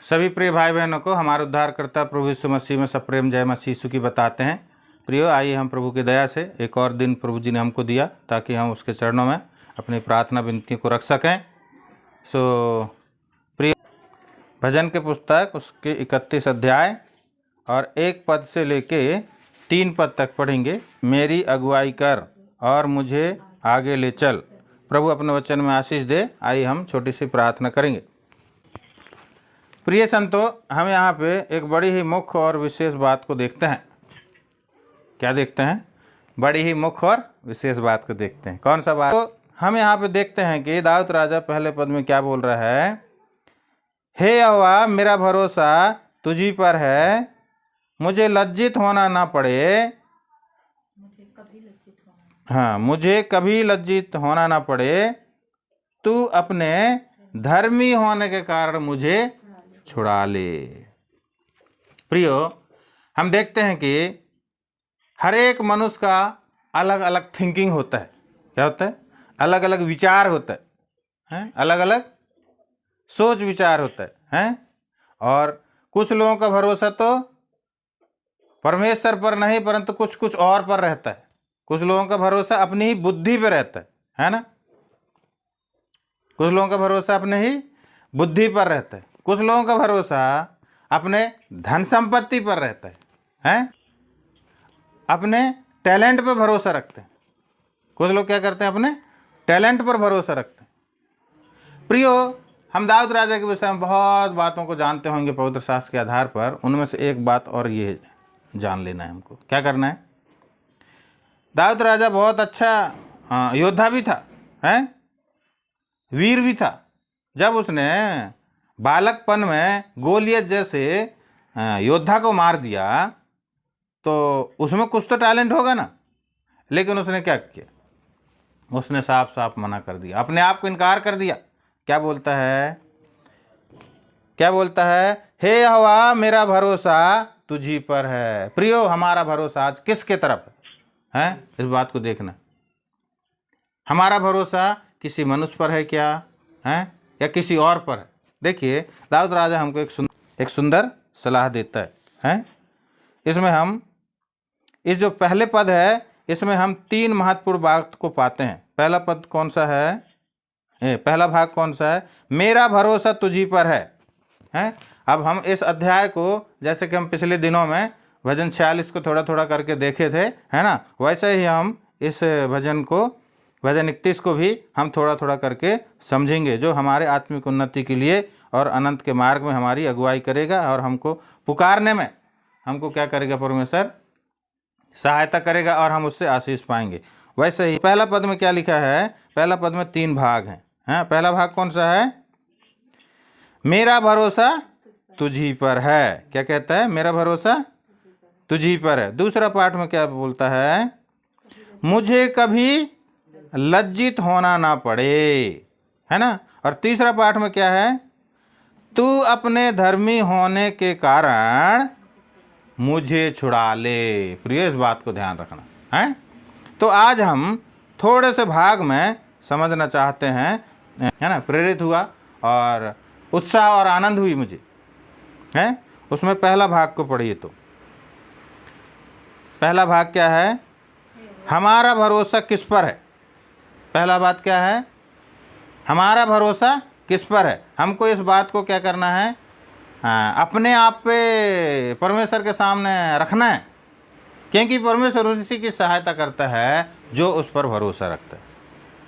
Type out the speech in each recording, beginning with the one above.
सभी प्रिय भाई बहनों को हमारे उद्धारकर्ता प्रभु यीशु मसीह में सप्रेम जय मसीह यीशु की बताते हैं। प्रियो, आइए हम प्रभु की दया से एक और दिन प्रभु जी ने हमको दिया ताकि हम उसके चरणों में अपनी प्रार्थना विनती को रख सकें। प्रिय, भजन के पुस्तक उसके 31 अध्याय और 1 पद से लेके 3 पद तक पढ़ेंगे। मेरी अगुवाई कर और मुझे आगे ले चल। प्रभु अपने वचन में आशीष दे। आइए हम छोटी सी प्रार्थना करेंगे। प्रिय संतो, हम यहाँ पे एक बड़ी ही मुख्य और विशेष बात को देखते हैं। क्या देखते हैं? बड़ी ही मुख्य और विशेष बात को देखते हैं। कौन सा बात? तो हम यहाँ पे देखते हैं कि दाऊद राजा पहले पद में क्या बोल रहा है? हे यहोवा, मेरा भरोसा तुझी पर है, मुझे लज्जित होना ना पड़े। मुझे कभी लज्जित होना ना पड़े। तू अपने धर्मी होने के कारण मुझे छुड़ा ले। प्रियो, हम देखते हैं कि हर एक मनुष्य का अलग अलग थिंकिंग होता है। क्या होता है? अलग अलग विचार होता है, अलग अलग सोच विचार होता है। और कुछ लोगों का भरोसा तो परमेश्वर पर नहीं परंतु कुछ कुछ और पर रहता है। कुछ लोगों का भरोसा अपनी ही बुद्धि पर रहता है ना? कुछ लोगों का भरोसा अपने ही बुद्धि पर रहता है। कुछ लोगों का भरोसा अपने धन संपत्ति पर रहता है, अपने टैलेंट पर भरोसा रखते हैं। कुछ लोग क्या करते हैं? अपने टैलेंट पर भरोसा रखते हैं। प्रियो, हम दाऊद राजा के विषय में बहुत बातों को जानते होंगे पवित्र शास्त्र के आधार पर। उनमें से एक बात और ये जान लेना है हमको। क्या करना है? दाऊद राजा बहुत अच्छा योद्धा भी था, वीर भी था। जब उसने बालकपन में गोलियत जैसे योद्धा को मार दिया तो उसमें कुछ तो टैलेंट होगा ना। लेकिन उसने क्या किया? उसने साफ साफ मना कर दिया, अपने आप को इनकार कर दिया। क्या बोलता है? क्या बोलता है? हे यहोवा, मेरा भरोसा तुझी पर है। प्रियो, हमारा भरोसा आज किसके तरफ है? इस बात को देखना। हमारा भरोसा किसी मनुष्य पर है क्या है या किसी और पर है? देखिए, दाऊद राजा हमको एक सुंदर सलाह देता है। इसमें हम इस जो पहले पद है इसमें हम 3 महत्वपूर्ण बात को पाते हैं। पहला पद कौन सा है? पहला भाग कौन सा है? मेरा भरोसा तुझी पर है। अब हम इस अध्याय को, जैसे कि हम पिछले दिनों में भजन 46 को थोड़ा थोड़ा करके देखे थे, है ना, वैसे ही हम इस भजन 31 को भी हम थोड़ा थोड़ा करके समझेंगे, जो हमारे आत्मिक उन्नति के लिए और अनंत के मार्ग में हमारी अगुवाई करेगा और हमको पुकारने में हमको क्या करेगा? परमेश्वर सहायता करेगा और हम उससे आशीष पाएंगे। वैसे ही पहला पद में क्या लिखा है? पहला पद में 3 भाग हैं। पहला भाग कौन सा है? मेरा भरोसा तुझी पर है। क्या कहता है? मेरा भरोसा तुझी पर है। दूसरा पाठ में क्या बोलता है? मुझे कभी लज्जित होना ना पड़े, है ना। और तीसरा पाठ में क्या है? तू अपने धर्मी होने के कारण मुझे छुड़ा ले। प्रिय, इस बात को ध्यान रखना है। तो आज हम थोड़े से भाग में समझना चाहते हैं, है ना। प्रेरित हुआ और उत्साह और आनंद हुई मुझे, है। उसमें पहला भाग को पढ़िए। तो पहला भाग क्या है? हमारा भरोसा किस पर है? पहला बात क्या है? हमारा भरोसा किस पर है? हमको इस बात को क्या करना है? अपने आप पे परमेश्वर के सामने रखना है, क्योंकि परमेश्वर उसी की सहायता करता है जो उस पर भरोसा रखता है।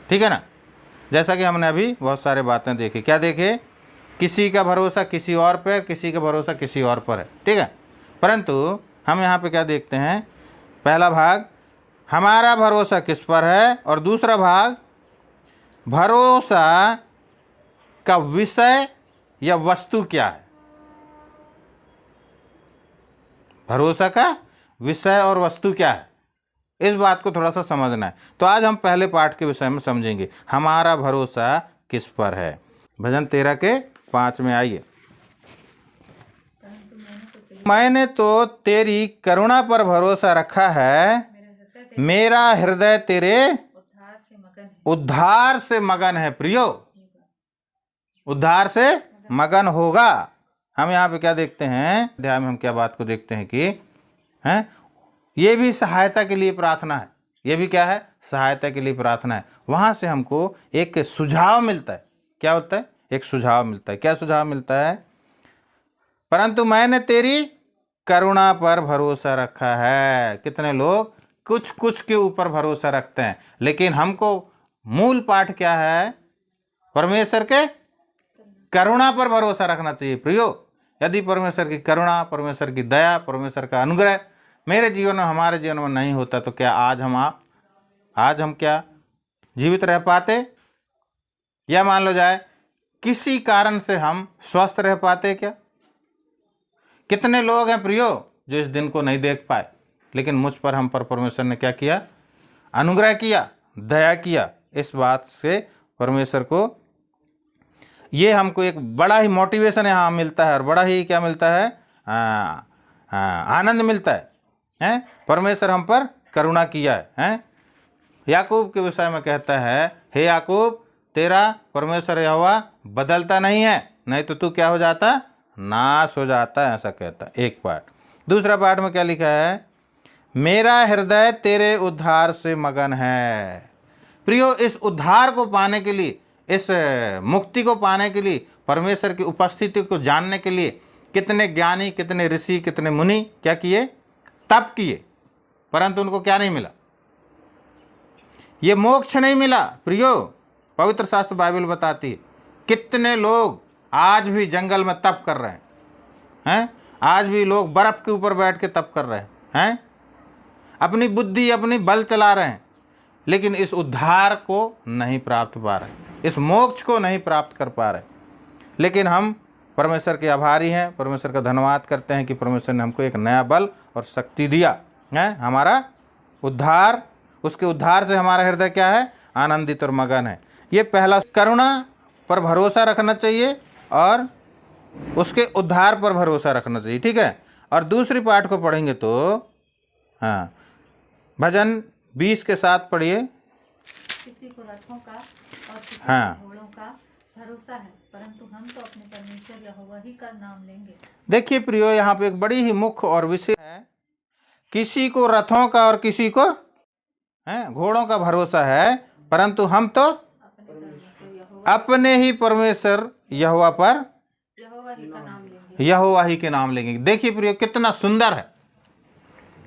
ठीक है ना। जैसा कि हमने अभी बहुत सारे बातें देखी। क्या देखे? किसी का भरोसा किसी और पर, किसी का भरोसा किसी और पर है। ठीक है। परंतु हम यहाँ पे क्या देखते हैं? पहला भाग हमारा भरोसा किस पर है, और दूसरा भाग भरोसा का विषय या वस्तु क्या है। भरोसा का विषय और वस्तु क्या है, इस बात को थोड़ा सा समझना है। तो आज हम पहले पाठ के विषय में समझेंगे, हमारा भरोसा किस पर है। भजन 13 के 5 में आइए। मैंने तो तेरी करुणा पर भरोसा रखा है, मेरा हृदय तेरे उद्धार से मगन है। प्रियो, उद्धार से मगन होगा। हम यहाँ पे क्या देखते हैं, अध्याय में हम क्या बात को देखते हैं कि हैं ये भी सहायता के लिए प्रार्थना है। ये भी क्या है, सहायता के लिए प्रार्थना है। वहाँ से हमको एक सुझाव मिलता है। क्या होता है, एक सुझाव मिलता है। क्या सुझाव मिलता है, परंतु मैंने तेरी करुणा पर भरोसा रखा है। कितने लोग कुछ कुछ के ऊपर भरोसा रखते हैं, लेकिन हमको मूल पाठ क्या है, परमेश्वर के करुणा पर भरोसा रखना चाहिए। प्रियो, यदि परमेश्वर की करुणा, परमेश्वर की दया, परमेश्वर का अनुग्रह मेरे जीवन में, हमारे जीवन में नहीं होता तो क्या आज हम क्या जीवित रह पाते, या मान लो जाए किसी कारण से हम स्वस्थ रह पाते क्या? कितने लोग हैं प्रियो जो इस दिन को नहीं देख पाए, लेकिन मुझ पर, हम पर परमेश्वर ने क्या किया, अनुग्रह किया, दया किया। इस बात से परमेश्वर को ये हमको एक बड़ा ही मोटिवेशन यहाँ मिलता है, और बड़ा ही क्या मिलता है, आनंद मिलता है। हैं, परमेश्वर हम पर करुणा किया है। याकूब के विषय में कहता है, हे याकूब, तेरा परमेश्वर यहोवा बदलता नहीं है, नहीं तो तू क्या हो जाता, नाश हो जाता है, ऐसा कहता है। एक पाठ। दूसरा पाठ में क्या लिखा है, मेरा हृदय तेरे उद्धार से मगन है। प्रियो, इस उद्धार को पाने के लिए, इस मुक्ति को पाने के लिए, परमेश्वर की उपस्थिति को जानने के लिए कितने ज्ञानी, कितने ऋषि, कितने मुनि क्या किए, तप किए, परंतु उनको क्या नहीं मिला, ये मोक्ष नहीं मिला। प्रियो, पवित्र शास्त्र बाइबल बताती है कितने लोग आज भी जंगल में तप कर रहे हैं। आज भी लोग बर्फ के ऊपर बैठ के तप कर रहे हैं, अपनी बुद्धि, अपनी बल चला रहे हैं, लेकिन इस उद्धार को नहीं प्राप्त पा रहे, इस मोक्ष को नहीं प्राप्त कर पा रहे। लेकिन हम परमेश्वर के आभारी हैं, परमेश्वर का धन्यवाद करते हैं कि परमेश्वर ने हमको एक नया बल और शक्ति दिया है। हमारा उद्धार, उसके उद्धार से हमारा हृदय क्या है, आनंदित और मगन है। ये पहला, करुणा पर भरोसा रखना चाहिए और उसके उद्धार पर भरोसा रखना चाहिए, ठीक है। और दूसरी पाठ को पढ़ेंगे तो हाँ, भजन 20 के 7 पढ़िए। किसी को रथों का और किसी हाँ, को घोड़ों का भरोसा है, परंतु हम तो अपने परमेश्वर यहोवा ही का नाम लेंगे। देखिए प्रियो, यहाँ पे एक बड़ी ही मुख्य और विषय है, किसी को रथों का और किसी को घोड़ों का भरोसा है, परंतु हम तो अपने ही परमेश्वर यहोवा पर, यहोवा ही का नाम लेंगे, यहोवा ही के नाम लेंगे। देखिए प्रियो, कितना सुंदर है,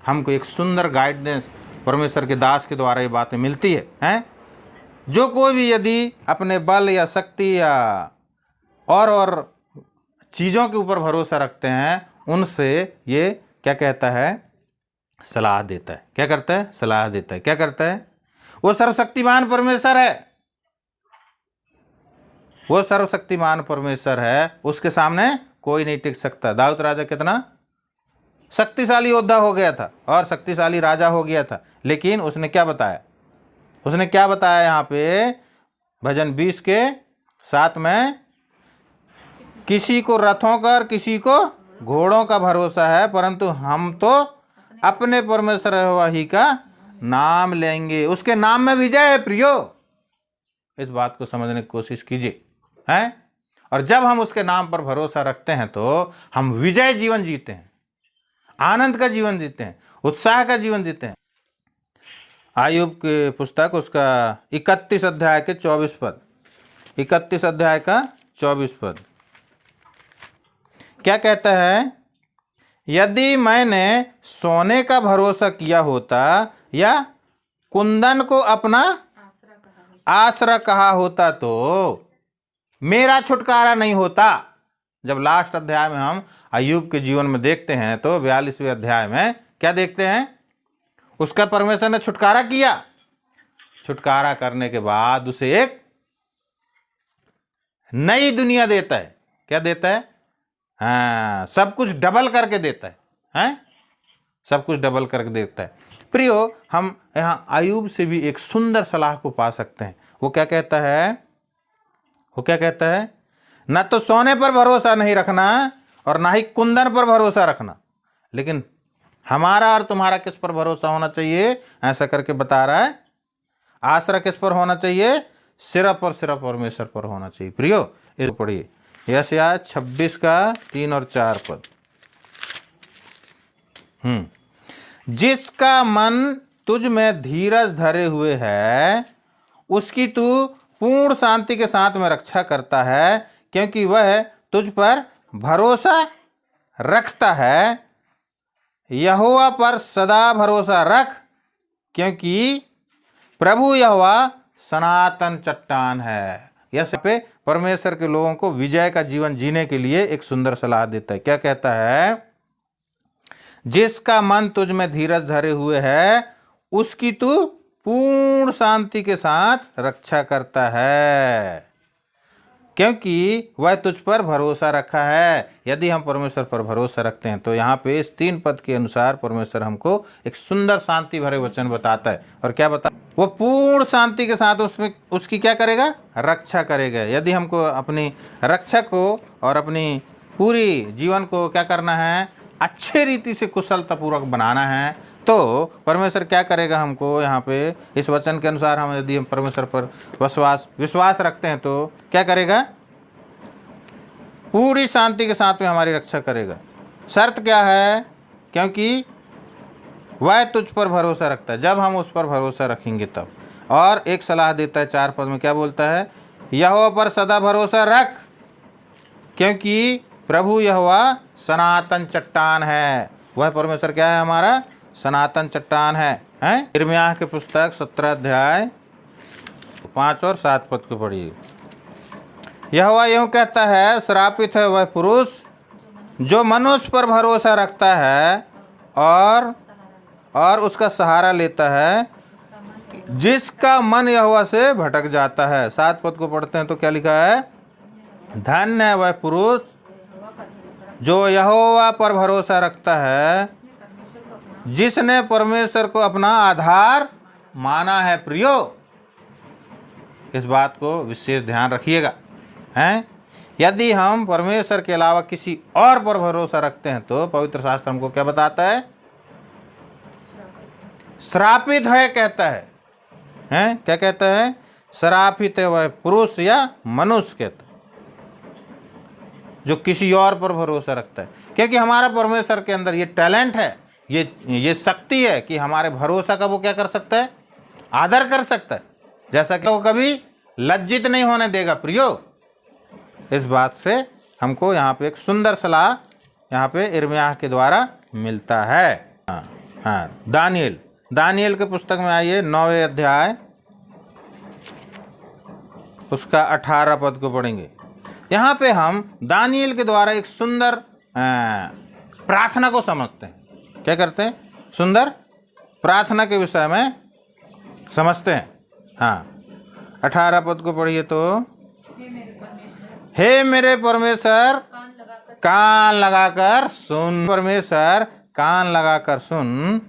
हमको एक सुंदर गाइडेंस परमेश्वर के दास के द्वारा ये बातें मिलती है। जो कोई भी यदि अपने बल या शक्ति या और चीज़ों के ऊपर भरोसा रखते हैं, उनसे ये क्या कहता है, सलाह देता है। क्या करता है, सलाह देता है। क्या करता है, वो सर्वशक्तिमान परमेश्वर है, वो सर्वशक्तिमान परमेश्वर है, उसके सामने कोई नहीं टिक सकता। दाऊद राजा कितना शक्तिशाली योद्धा हो गया था और शक्तिशाली राजा हो गया था, लेकिन उसने क्या बताया, उसने क्या बताया यहाँ पे भजन 20 के 7 में, किसी को रथों का और किसी को घोड़ों का भरोसा है, परंतु हम तो अपने परमेश्वर यहोवा ही का नाम लेंगे। उसके नाम में विजय है प्रियो, इस बात को समझने की कोशिश कीजिए हैं। और जब हम उसके नाम पर भरोसा रखते हैं तो हम विजय जीवन जीते हैं, आनंद का जीवन जीते हैं, उत्साह का जीवन जीते हैं। आयुब की पुस्तक उसका 31 अध्याय के 24 पद, 31 अध्याय का 24 पद क्या कहता है, यदि मैंने सोने का भरोसा किया होता या कुंदन को अपना आसरा कहा होता तो मेरा छुटकारा नहीं होता। जब लास्ट अध्याय में हम अय्यूब के जीवन में देखते हैं तो 42वें अध्याय में क्या देखते हैं, उसका परमेश्वर ने छुटकारा किया। छुटकारा करने के बाद उसे एक नई दुनिया देता है। क्या देता है, हाँ, सब कुछ डबल करके देता है, हैं, सब कुछ डबल करके देता है। प्रियो, हम यहाँ अय्यूब से भी एक सुंदर सलाह को पा सकते हैं। वो क्या कहता है, वो क्या कहता है, न तो सोने पर भरोसा नहीं रखना और ना ही कुंदन पर भरोसा रखना, लेकिन हमारा और तुम्हारा किस पर भरोसा होना चाहिए, ऐसा करके बता रहा है। आसरा किस पर होना चाहिए, सिर्फ और सिर्फ परमेश्वर पर होना चाहिए। प्रियो, इसको पढ़िए, यशायाह 26 का 3 और 4 पद। जिसका मन तुझ में धीरज धरे हुए है उसकी तू पूर्ण शांति के साथ में रक्षा करता है, क्योंकि वह तुझ पर भरोसा रखता है। यहोवा पर सदा भरोसा रख, क्योंकि प्रभु यहोवा सनातन चट्टान है। यह पे परमेश्वर के लोगों को विजय का जीवन जीने के लिए एक सुंदर सलाह देता है। क्या कहता है? जिसका मन तुझ में धीरज धरे हुए है उसकी तू पूर्ण शांति के साथ रक्षा करता है, क्योंकि वह तुझ पर भरोसा रखा है। यदि हम परमेश्वर पर भरोसा रखते हैं तो यहाँ पे इस 3 पद के अनुसार परमेश्वर हमको एक सुंदर शांति भरे वचन बताता है। और क्या बता? वो पूर्ण शांति के साथ उसमें उसकी क्या करेगा? रक्षा करेगा। यदि हमको अपनी रक्षा को और अपनी पूरी जीवन को क्या करना है? अच्छे रीति से कुशलतापूर्वक बनाना है, तो परमेश्वर क्या करेगा? हमको यहाँ पे इस वचन के अनुसार हम यदि हम परमेश्वर पर विश्वास रखते हैं तो क्या करेगा? पूरी शांति के साथ में हमारी रक्षा करेगा। शर्त क्या है? क्योंकि वह तुझ पर भरोसा रखता है। जब हम उस पर भरोसा रखेंगे तब। और एक सलाह देता है 4 पद में, क्या बोलता है? यहोवा पर सदा भरोसा रख, क्योंकि प्रभु यहोवा सनातन चट्टान है। वह परमेश्वर क्या है? हमारा सनातन चट्टान है। यिर्मयाह की पुस्तक 17 अध्याय 5 और 7 पद को पढ़िए। यहोवा यूँ कहता है, श्रापित है वह पुरुष जो मनुष्य पर भरोसा रखता है और उसका सहारा लेता है, जिसका मन यहोवा से भटक जाता है। 7 पद को पढ़ते हैं तो क्या लिखा है? धन्य है वह पुरुष जो यहोवा पर भरोसा रखता है, जिसने परमेश्वर को अपना आधार माना है। प्रियो, इस बात को विशेष ध्यान रखिएगा। हैं? यदि हम परमेश्वर के अलावा किसी और पर भरोसा रखते हैं तो पवित्र शास्त्र हमको क्या बताता है? श्रापित है कहता है। हैं? क्या कहता है? श्रापित है वह पुरुष या मनुष्य कहता है जो किसी और पर भरोसा रखता है, क्योंकि हमारा परमेश्वर के अंदर ये टैलेंट है, ये शक्ति है कि हमारे भरोसा का वो क्या कर सकता है? आदर कर सकता है, जैसा कि वो कभी लज्जित नहीं होने देगा। प्रियो, इस बात से हमको यहाँ पे एक सुंदर सलाह यहाँ पे यिर्मयाह के द्वारा मिलता है। हाँ, दानिएल के पुस्तक में आइए, 9वें अध्याय उसका 18 पद को पढ़ेंगे। यहाँ पे हम दानिएल के द्वारा एक सुंदर प्रार्थना को समझते हैं। क्या करते हैं? सुंदर प्रार्थना के विषय में समझते हैं। हाँ, 18 पद को पढ़िए तो, हे मेरे परमेश्वर कान लगाकर सुन। परमेश्वर कान लगाकर सुन,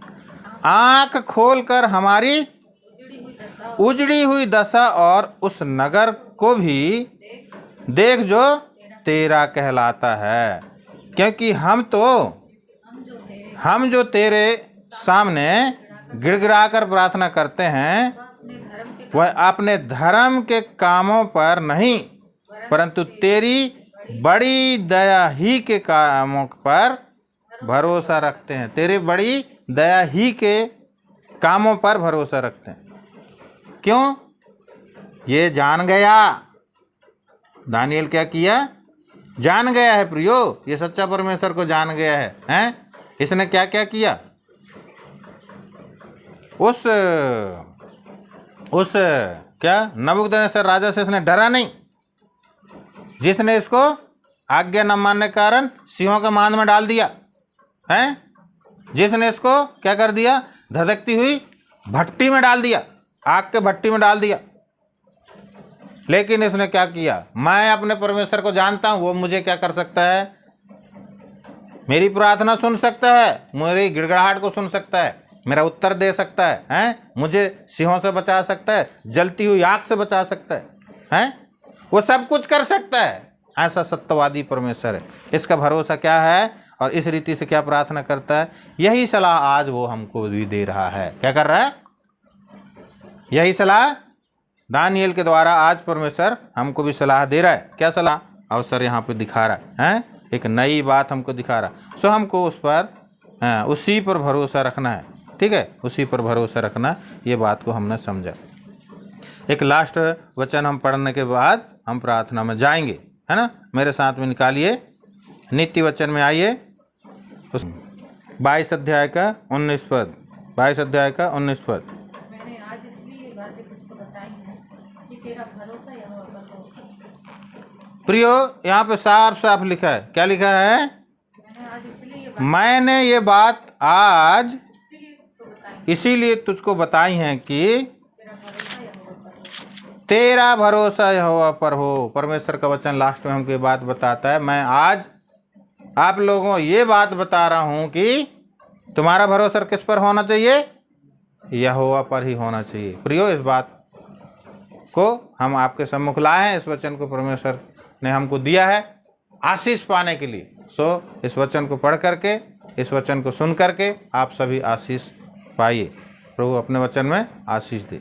आँख खोलकर हमारी उजड़ी हुई दशा और उस नगर को भी देख जो तेरा कहलाता है, क्योंकि हम जो तेरे सामने गिड़गिड़ाकर प्रार्थना करते हैं वह अपने धर्म के कामों पर नहीं परंतु तेरी बड़ी दया ही के कामों पर भरोसा रखते हैं। तेरी बड़ी दया ही के कामों पर भरोसा रखते हैं। क्यों? ये जान गया। दानिएल क्या किया? जान गया है। प्रियो, ये सच्चा परमेश्वर को जान गया है। हैं? इसने क्या क्या किया? उस क्या नबूकदनेस्सर राजा से इसने डरा नहीं, जिसने इसको आज्ञा न मानने के कारण सिंहों के मांद में डाल दिया है, जिसने इसको क्या कर दिया? धधकती हुई भट्टी में डाल दिया, आग के भट्टी में डाल दिया। लेकिन इसने क्या किया? मैं अपने परमेश्वर को जानता हूं, वो मुझे क्या कर सकता है? मेरी प्रार्थना सुन सकता है, मेरी गिड़गिड़ाहट को सुन सकता है, मेरा उत्तर दे सकता है, हैं? मुझे सिंहों से बचा सकता है, जलती हुई आग से बचा सकता है, हैं? वो सब कुछ कर सकता है। ऐसा सत्यवादी परमेश्वर है। इसका भरोसा क्या है और इस रीति से क्या प्रार्थना करता है? यही सलाह आज वो हमको भी दे रहा है। क्या कर रहा है? यही सलाह दानिएल के द्वारा आज परमेश्वर हमको भी सलाह दे रहा है। क्या सलाह? अवसर यहाँ पे दिखा रहा है, एक नई बात हमको दिखा रहा। सो हमको उस पर उसी पर भरोसा रखना है, ठीक है, उसी पर भरोसा रखना। ये बात को हमने समझा। एक लास्ट वचन हम पढ़ने के बाद हम प्रार्थना में जाएंगे, है ना। मेरे साथ में निकालिए, नित्य वचन में आइए, 22 अध्याय का 19 पद, 22 अध्याय का 19 पद। मैंने आज इसलिए ये बातें तुझको बताई हैं कि तेरा भरोसा यहोवा पर हो। प्रियो, यहाँ पे साफ साफ लिखा है, क्या लिखा है? मैंने ये बात आज इसीलिए तुझको बताई हैं कि तेरा भरोसा यहोवा पर हो। परमेश्वर का वचन लास्ट में हमको ये बात बताता है, मैं आज आप लोगों को ये बात बता रहा हूं कि तुम्हारा भरोसा किस पर होना चाहिए? यहोवा पर ही होना चाहिए। प्रियो, इस बात को हम आपके सम्मुख लाए हैं, इस वचन को परमेश्वर ने हमको दिया है आशीष पाने के लिए। सो इस वचन को पढ़ करके, इस वचन को सुन करके आप सभी आशीष पाइए। प्रभु अपने वचन में आशीष दे।